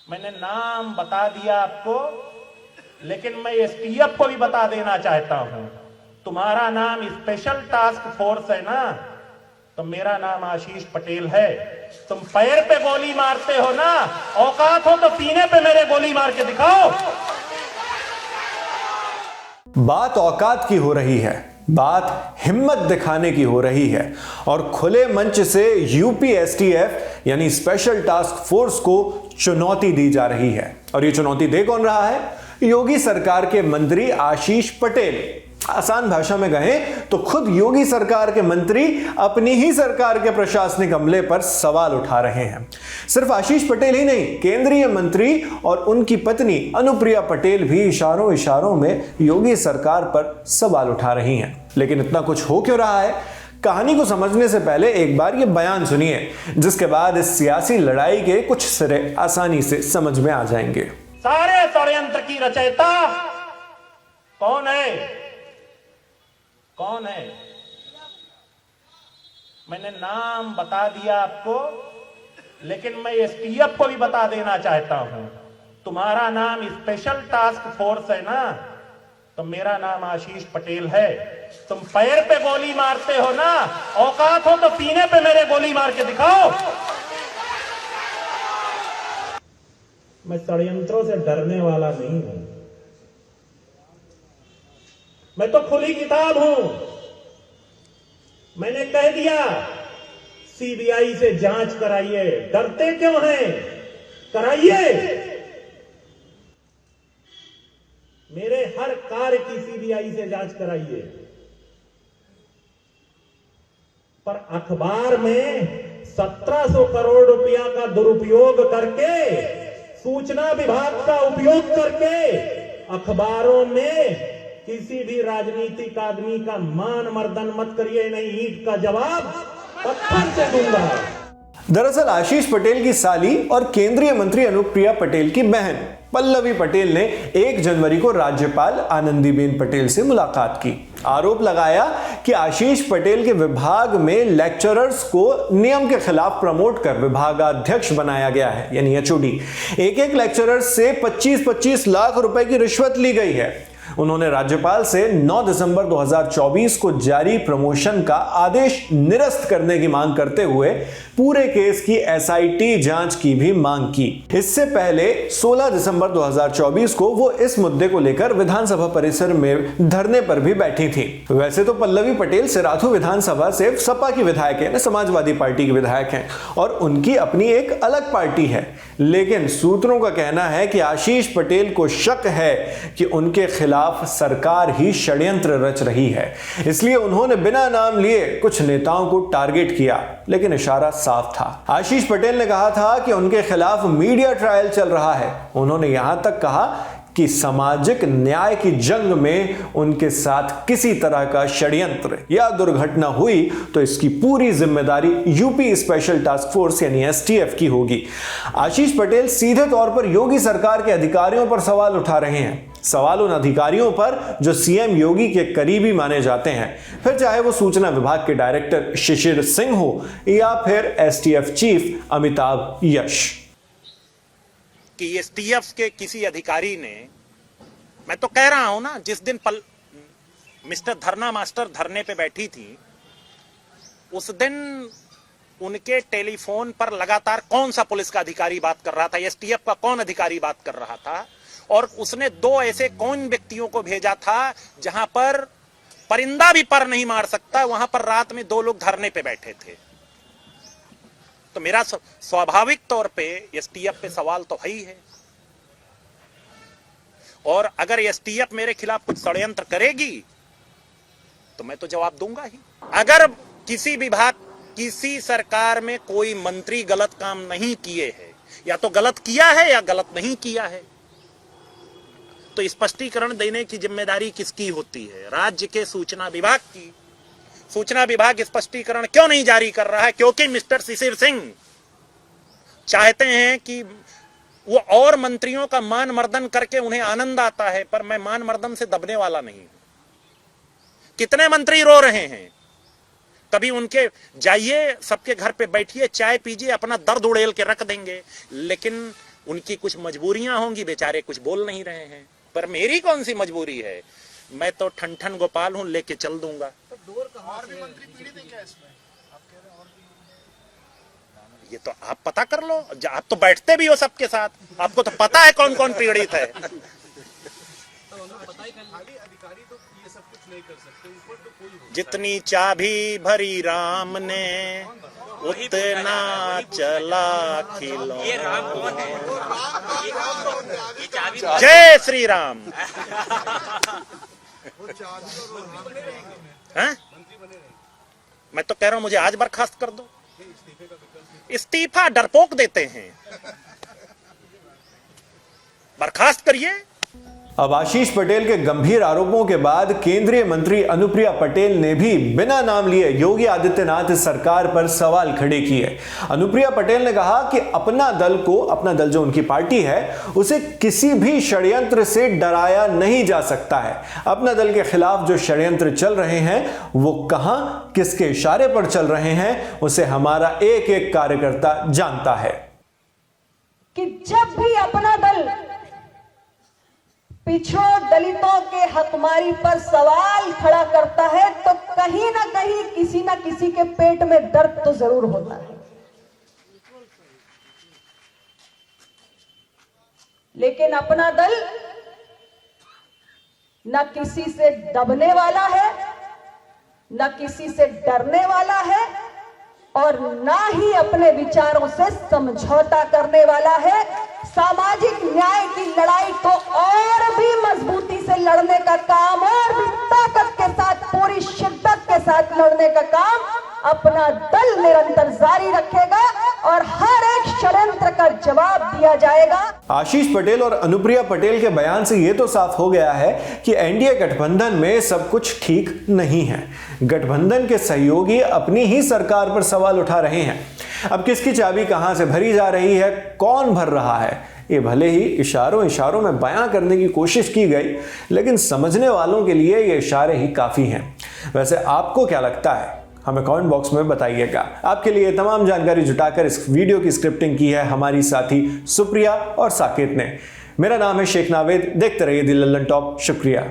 मैंने नाम बता दिया आपको, लेकिन मैं एसटीएफ को भी बता देना चाहता हूं। तुम्हारा नाम स्पेशल टास्क फोर्स है ना, तो मेरा नाम आशीष पटेल है। तुम पैर पे गोली मारते हो ना, औकात हो तो सीने पे मेरे गोली मार के दिखाओ। बात औकात की हो रही है, बात हिम्मत दिखाने की हो रही है और खुले मंच से यूपी एसटीएफ यानी स्पेशल टास्क फोर्स को चुनौती दी जा रही है। और ये चुनौती दे कौन रहा है? योगी सरकार के मंत्री आशीष पटेल। आसान भाषा में कहें तो खुद योगी सरकार के मंत्री अपनी ही सरकार के प्रशासनिक अमले पर सवाल उठा रहे हैं। सिर्फ आशीष पटेल ही नहीं, केंद्रीय मंत्री और उनकी पत्नी अनुप्रिया पटेल भी इशारों इशारों में योगी सरकार पर सवाल उठा रही हैं। लेकिन इतना कुछ हो क्यों रहा है? कहानी को समझने से पहले एक बार ये बयान सुनिए, जिसके बाद इस सियासी लड़ाई के कुछ सिरे आसानी से समझ में आ जाएंगे। सारे षड्यंत्र की रचयिता कौन है? कौन है? मैंने नाम बता दिया आपको, लेकिन मैं एसटीएफ को भी बता देना चाहता हूं। तुम्हारा नाम स्पेशल टास्क फोर्स है ना, तो मेरा नाम आशीष पटेल है। तुम पैर पे गोली मारते हो ना, औकात हो तो सीने पे मेरे गोली मार के दिखाओ। मैं षड्यंत्रों से डरने वाला नहीं हूं। मैं तो खुली किताब हूं। मैंने कह दिया सीबीआई से जांच कराइए। डरते क्यों हैं? कराइए। मेरे हर कार्य की सीबीआई से जांच कराइए। पर अखबार में 1700 करोड़ रुपया का दुरुपयोग करके, सूचना विभाग का उपयोग करके अखबारों में किसी भी राजनीतिक आदमी का मान मर्दन मत करिए, नहीं ईंट का जवाब पत्थर से दूंगा। दरअसल आशीष पटेल की साली और केंद्रीय मंत्री अनुप्रिया पटेल की बहन पल्लवी पटेल ने 1 जनवरी को राज्यपाल आनंदीबेन पटेल से मुलाकात की। आरोप लगाया कि आशीष पटेल के विभाग में लेक्चरर्स को नियम के खिलाफ प्रमोट कर विभागाध्यक्ष बनाया गया है, यानी एचओडी। एक लेक्चरर से 25-25 लाख रुपए की रिश्वत ली गई है। उन्होंने राज्यपाल से 9 दिसंबर 2024 को जारी प्रमोशन का आदेश निरस्त करने की मांग करते हुए पूरे केस की एसआईटी जांच की भी मांग की। इससे पहले 16 दिसंबर 2024 को वो इस मुद्दे को लेकर विधानसभा परिसर में धरने पर भी बैठी थी। वैसे तो पल्लवी पटेल सिराथू विधानसभा से सपा की विधायक है, समाजवादी पार्टी की विधायक हैं और उनकी अपनी एक अलग पार्टी है। लेकिन सूत्रों का कहना है कि आशीष पटेल को शक है कि उनके खिलाफ सरकार ही षड्यंत्र रच रही है, इसलिए उन्होंने बिना नाम लिए कुछ नेताओं को टारगेट किया। लेकिन इशारा साफ था। आशीष पटेल ने कहा था कि उनके खिलाफ मीडिया ट्रायल चल रहा है। उन्होंने यहां तक कहा कि सामाजिक न्याय की जंग में उनके साथ किसी तरह का षड्यंत्र या दुर्घटना हुई तो इसकी पूरी जिम्मेदारी यूपी स्पेशल टास्क फोर्स यानी एसटीएफ की होगी। आशीष पटेल सीधे तौर पर योगी सरकार के अधिकारियों पर सवाल उठा रहे हैं। सवाल उन अधिकारियों पर जो सीएम योगी के करीबी माने जाते हैं, फिर चाहे वो सूचना विभाग के डायरेक्टर शिशिर सिंह हो या फिर एसटीएफ चीफ अमिताभ यश। कि एसटीएफ के किसी अधिकारी ने, मैं तो कह रहा हूं ना, जिस दिन मिस्टर धरना मास्टर धरने पे बैठी थी, उस दिन उनके टेलीफोन पर लगातार कौन सा पुलिस का अधिकारी बात कर रहा था, एसटीएफ का कौन अधिकारी बात कर रहा था, और उसने 2 ऐसे कौन व्यक्तियों को भेजा था जहां पर परिंदा भी पर नहीं मार सकता, वहां पर रात में 2 लोग धरने पे बैठे थे। तो मेरा स्वाभाविक तौर पे एसटीएफ पे सवाल तो है ही है। और अगर एसटीएफ मेरे खिलाफ कुछ षड्यंत्र करेगी तो मैं तो जवाब दूंगा ही। अगर किसी विभाग, किसी सरकार में कोई मंत्री गलत काम नहीं किए हैं, या तो गलत किया है या गलत नहीं किया है, तो स्पष्टीकरण देने की जिम्मेदारी किसकी होती है? राज्य के सूचना विभाग की। सूचना विभाग स्पष्टीकरण क्यों नहीं जारी कर रहा है? क्योंकि मिस्टर शिशिर सिंह चाहते हैं कि वो और मंत्रियों का मान मर्दन करके उन्हें आनंद आता है, पर मैं मान मर्दन से दबने वाला नहीं। कितने मंत्री रो रहे हैं, कभी उनके जाइए, सबके घर पे बैठिए, चाय पीजिए, अपना दर्द उड़ेल के रख देंगे, लेकिन उनकी कुछ मजबूरियां होंगी, बेचारे कुछ बोल नहीं रहे हैं, पर मेरी कौन सी मजबूरी है? मैं तो ठन गोपाल हूं, लेके चल दूंगा। और भी मंत्री पीड़ित हैं क्या इसमें? आप कह रहे हैं और भी? ये तो आप पता कर लो, आप तो बैठते भी हो सबके साथ, आपको तो पता है कौन कौन पीड़ित है। अधिकारी तो ये सब कुछ नहीं कर सकते, ऊपर तो कोई जितनी चाबी भरी राम ने उतना चला खिलौना। ये राम कौन है? ये चाबी जय श्री राम। हैं? मैं तो कह रहा हूं मुझे आज बर्खास्त कर दो। इस्तीफा डरपोक देते हैं, बर्खास्त करिए। अब आशीष पटेल के गंभीर आरोपों के बाद केंद्रीय मंत्री अनुप्रिया पटेल ने भी बिना नाम लिए योगी आदित्यनाथ सरकार पर सवाल खड़े किए। अनुप्रिया पटेल ने कहा कि अपना दल जो उनकी पार्टी है, उसे किसी भी षड्यंत्र से डराया नहीं जा सकता है। अपना दल के खिलाफ जो षड्यंत्र चल रहे हैं वो कहां किसके इशारे पर चल रहे हैं, उसे हमारा एक एक कार्यकर्ता जानता है। कि जब भी अपना दल पिछड़ों दलितों के हकमारी पर सवाल खड़ा करता है तो कहीं ना कहीं किसी ना किसी के पेट में दर्द तो जरूर होता है, लेकिन अपना दल न किसी से दबने वाला है, न किसी से डरने वाला है और ना ही अपने विचारों से समझौता करने वाला है। सामाजिक न्याय की लड़ाई को और भी मजबूती से लड़ने का काम, और भी ताकत के साथ, पूरी शिद्दत के साथ लड़ने का काम अपना दल निरंतर जारी रखेगा और हर एक षड्यंत्र का जवाब दिया जाएगा। आशीष पटेल और अनुप्रिया पटेल के बयान से यह तो साफ हो गया है कि एनडीए गठबंधन में सब कुछ ठीक नहीं है। गठबंधन के सहयोगी अपनी ही सरकार पर सवाल उठा रहे हैं। अब किसकी चाबी कहां से भरी जा रही है, कौन भर रहा है, ये भले ही इशारों में बयां करने की कोशिश की गई, लेकिन समझने वालों के लिए ये इशारे ही काफी हैं। वैसे आपको क्या लगता है, हमें कमेंट बॉक्स में बताइएगा। आपके लिए तमाम जानकारी जुटाकर इस वीडियो की स्क्रिप्टिंग की है हमारी साथी सुप्रिया और साकेत ने। मेरा नाम है शेख नावेद। देखते रहिए दी लल्लन टॉप। शुक्रिया।